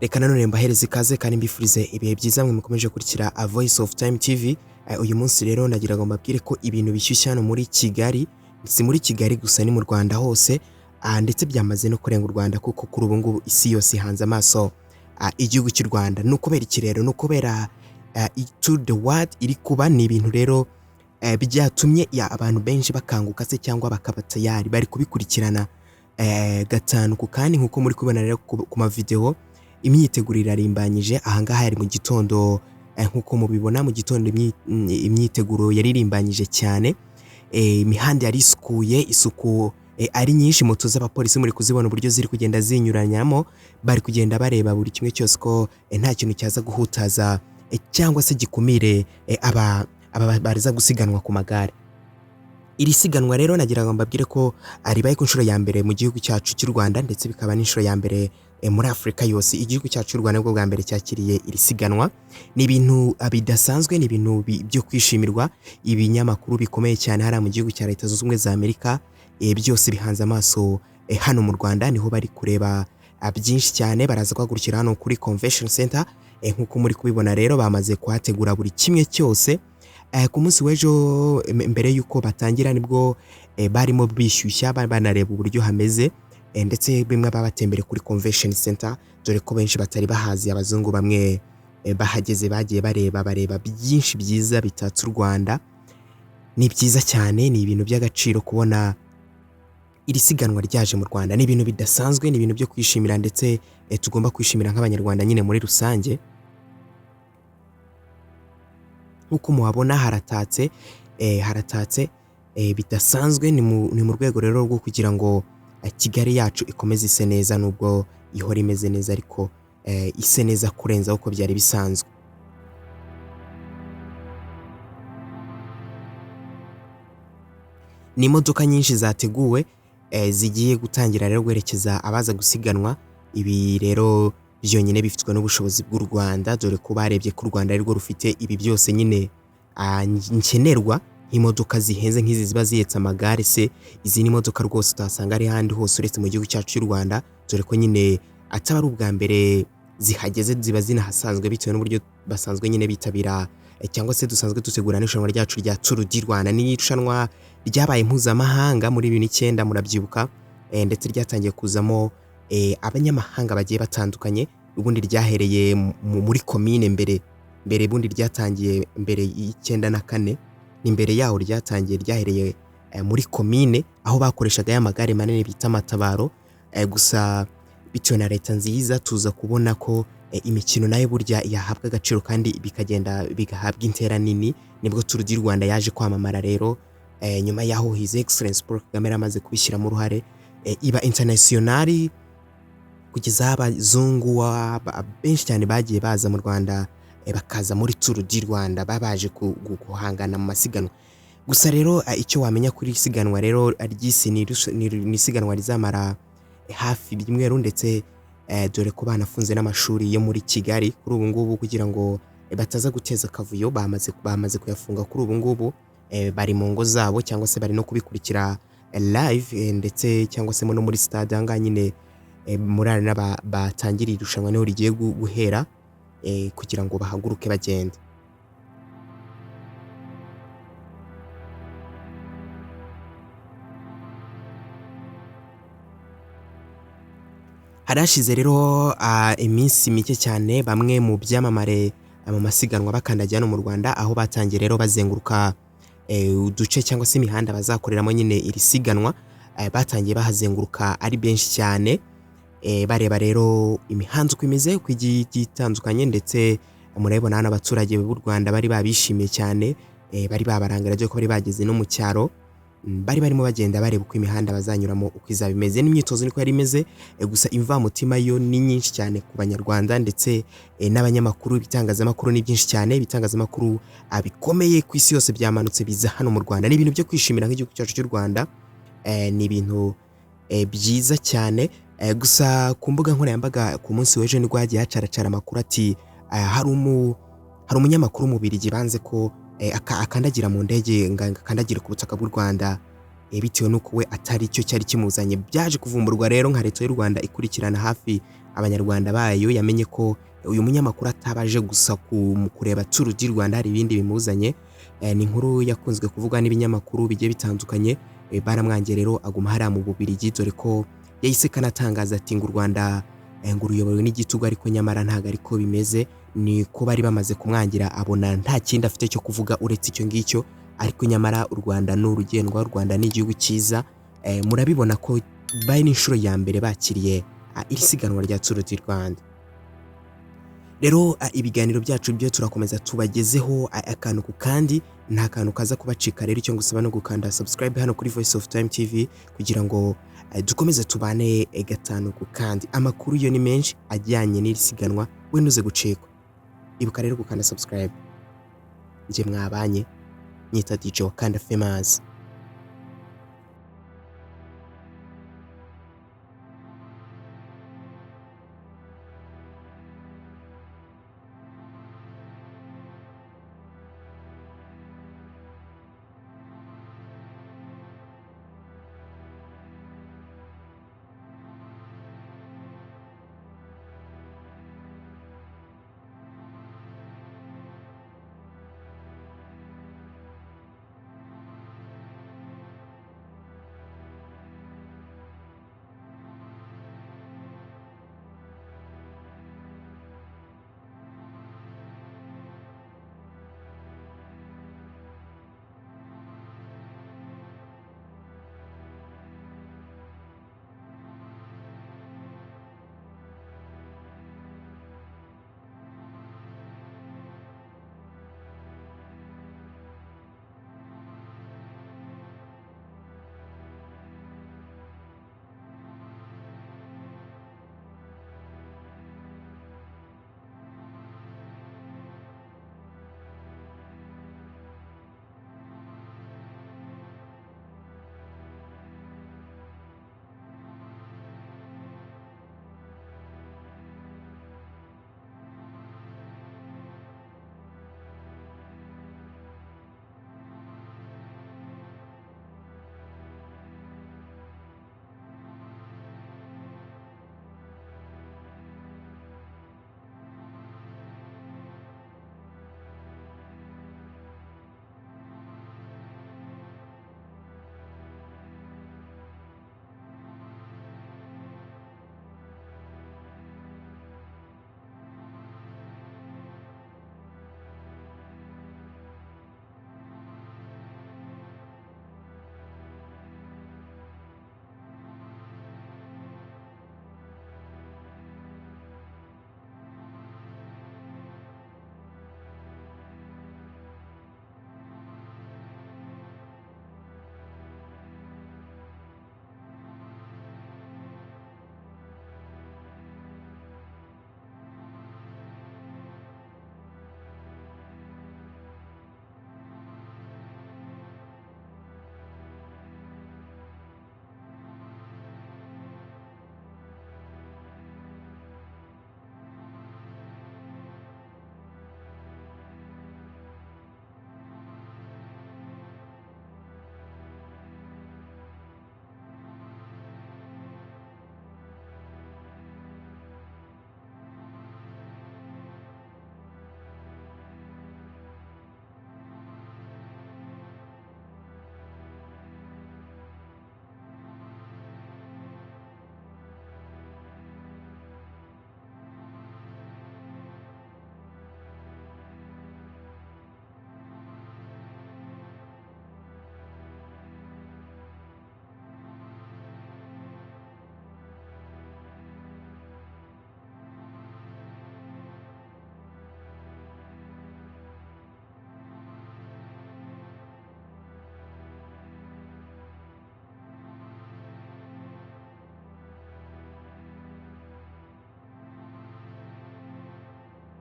Reka nanone mbahereze ikaze kandi mbifurize ibihe byiza mwe mukomeje kurikira A Voice of Time TV. Uyu munsi rero nagira ngo mbabwire ko ibintu bishyushye hano muri Kigali, si muri Kigali gusa ni mu Rwanda hose, ndetse byamaze no kurenga u Rwanda kuko kuri ubu ngubu isi yose hanze amaso igihugu cy'u Rwanda. Nukubera iki rero? Nukubera to the world iri kuba ni ibintu rero byatumye abantu benshi bakanguka se cyangwa bakaba tayari bari kubikurikirana gatanu ku kandi nkuko muri kubona rero ku ma video. Imyiteguro irarimbanyije ahangaha yari mu gitondo, nkuko mubibona mu gitondo imyiteguro yaririmbanyije cyane. Imihanda yari isuku ari nyinshi, moto z'abapolisi muri kuzibona uburyo ziri kugenda zinyuranyamo, bari kugenda bareba buri kimwe cyose ko nta kintu cyaza guhutaza cyangwa se gikumire aba bariza gusiganwa ku magare. Iri siganwa rero nagira ngo mbabwire ko ribaye ku nshuro ya mbere mu gihugu cyacu cy'u Rwanda, ndetse bikaba n'inshuro ya mbere muri Afrika yose. Igihugu cyacu cy'u Rwanda bwo bwa mbere cyakiriye iri siganwa. Ni ibintu bidasanzwe, ni ibintu byo kwishimirwa. Ibinyamakuru bikomeye cyane hari mu gihugu cya Leta Zunze Ubumwe za Amerika, byose bihanze amaso hano mu Rwanda, niho bari kureba byinshi cyane. Baraza guhagurukira hano kuri Convention Center, nkuko muri kubibona rero bamaze kuhategura buri kimwe cyose. Ku munsi w'ejo mbere yuko batangira nibwo barimo bishyushya banareba uburyo hameze, ndetse bimwe babatembere kuri Convention Center, dore ko benshi batari bahazi. Abazungu bamwe bahageze bagiye bareba byinshi byiza bitatse u Rwanda. Ni byiza cyane, ni ibintu by'agaciro kubona iri siganwa ryaje mu Rwanda. Ni ibintu bidasanzwe, ni ibintu byo kwishimira, ndetse tugomba kwishimira nk'abanyarwanda nyine muri rusange. Nkuko muhabona haratatse bidasanzwe. Ni mu rwego rero rwo kugira ngo Kigali yacu ikomeze ise neza, nubwo ihora imeze neza ariko ise neza kurenza uko byari bisanzwe. Ni imodoka nyinshi zateguwe zigiye gutangira rero guherekeza abaza gusiganwa. Ibi rero byonyine bifitwe n'ubushobozi bw'u Rwanda, dore ko barebye ko u Rwanda ari rwo rufite ibi byose nyine nkenerwa, nk'imodoka zihenze nk'izi ziba zihetse amagare. Se izi ni imodoka rwose utasanga ari handi hose uretse mu gihugu cyacu cy'u Rwanda, dore ko nyine ataba ari ubwa mbere zihageze, ziba zinahasanzwe bitewe n'uburyo basanzwe nyine bitabira cyangwa se dusanzwe dutegura n'irushanwa ryacu rya Tour du Rwanda. Ni irushanwa ryabaye mpuzamahanga muri 2009 murabyibuka, ndetse ryatangiye kuzamo abanyamahanga bagiye batandukanye. Ubundi ryahereye muri commune Mbere bundi ryatangiye mbere y'94, imbere yaho ryahereye muri commune, aho bakoreshaga ya magare manini bita matabaro. Gusa bitewe na leta nziza tuza kubona ko imikino nayo burya yahabwa agaciro kandi bigahabwa intera nini. Nibwo Tour du Rwanda yaje kwamamara rero, nyuma yaho His Excellence Paul Kagame amaze kubishyiramo uruhare, iba international, kugeza abazungu benshi cyane bagiye baza mu Rwanda, bakaza muri Tour du Rwanda babaje guhangana mu masiganwa. Gusa rero icyo wamenya kuri isiganwa rero ry'isi ni isiganwa rizamara hafi ibyumweru, ndetse dore ko banafunze n'amashuri yo muri Kigali kuri ubu ngubu kugira ngo bataza guteza akavuyo. Bamaze kuyafunga kuri ubu ngubu, bari mu ngo zabo cyangwa se bari no kubikurikira live, ndetse cyangwa se no muri stade anga nyine muri arena batangira irushanwa niho rigiye guhera, kugira ngo bahaguruke bagende. Harashize rero iminsi mike cyane bamwe mu byamamare mu masiganwa bakandagiye no mu Rwanda, aho batangiye rero bazenguruka uduce cyangwa se imihanda bazakoreramo nyine iri siganwa. Batangiye bahazenguruka ari benshi cyane, bareba rero imihanda uko imeze uko igitandukanye, ndetse murabibona hano abaturage b'u Rwanda bari babishimiye cyane. Bari babarangara byo ko bari bageze no mu cyaro, bari barimo bagenda bareba uko imihanda bazanyuramo uko izaba imeze. N'imyitozo niko yari imeze, gusa imvamutima yo ni nyinshi cyane ku banyarwanda, ndetse n'abanyamakuru, ibitangazamakuru ni byinshi cyane. Ibitangazamakuru bikomeye ku isi yose byamanutse biza hano mu Rwanda. Ni ibintu byo kwishimira nk'igihugu cyacu cy'u Rwanda, ni ibintu byiza cyane. Gusa ku mbuga nkoranyambaga ku munsi w'ejo nibwo hagiye hacaracara amakuru ati hari umunyamakuru mu Bubiligi banze ko akandagira mu ndege, akandagira ku butaka bw'u Rwanda, bitewe nuko we atari cyo cyari kimuzanye. Byaje kuvumburwa rero nka leta y'u Rwanda ikurikirana hafi abanyarwanda bayo yamenye ko uyu munyamakuru atabaje gusa kureba Tour du Rwanda, hari ibindi bimuzanye. Ni inkuru yakunzwe kuvugwa n'ibinyamakuru bigiye bitandukanye. Baramwangiye rero aguma hariya mu Bubiligi, dore ko yahise kanatangaza ati ngo u Rwanda ngo ruyobowe n'igitugu, ariko nyamara ntago ariko bimeze. Ni ko bari bamaze kumwangira, abona nta kindi afite cyo kuvuga uretse icyo ngicyo, ariko nyamara u Rwanda ni urugendwa, u Rwanda ni igihugu cyiza. Murabibona ko bari n'inshuro ya mbere bakiriye iri siganwa rya Tour du Rwanda. Rero ibiganiro byacu byo turakomeza tubagezeho akantu ku kandi, nta kantu kaza kubacika. Rero icyo ngusaba no gukanda subscribe hano kuri Voice of Time TV kugira ngo dukomeze tubane gatanu ku kandi. Amakuru yo ni menshi ajyanye n'iri siganwa, we ntuze gucikwa. Ibuka rero gukanda subscribe. Nje mwabanye nyita DJ Wakanda Famous.